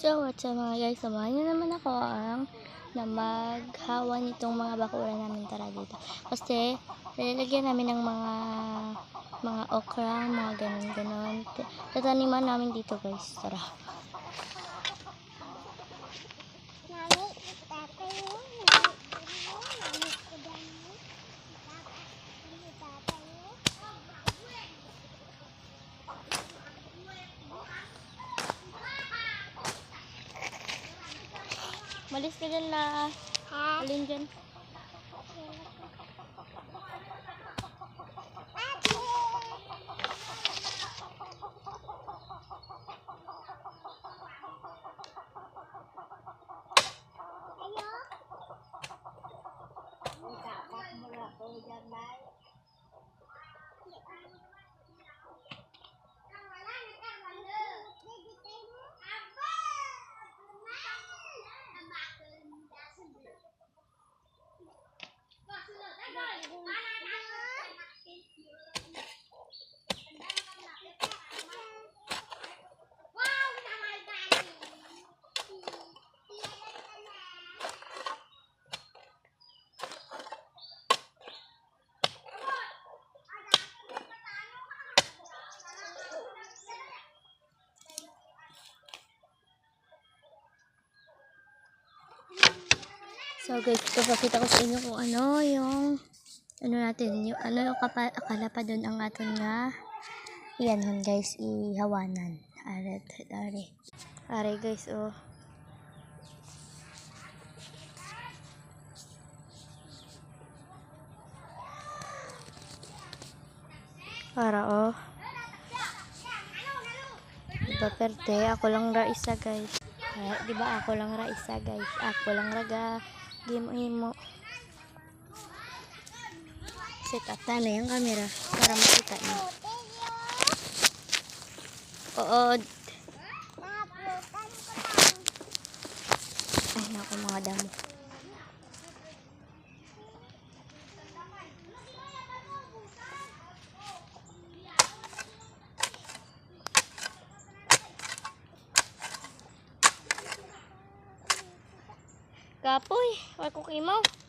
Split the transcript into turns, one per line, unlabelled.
So, what's up mga guys? Samahan nyo naman ako na maghawa nitong mga bakura namin. Tara dito. Kasi, lalagyan namin ng mga okra, mga ganon-ganon. Tataniman namin dito guys. Tara. Malis ka dyan na. Alin dyan? So guys, ito pakita ko sa inyo kung ano yung natin, yung akala pa doon ang aton nga yan hon guys, ihawanan. Are guys, oh. Para oh. Diba perte, ako lang ra isa guys. Diba ako lang ra isa guys. Ako lang raga himo. Set up na yung camera para makita niyo. Oo. Ay naku mga damo. Kapoy, wala ko kimaw.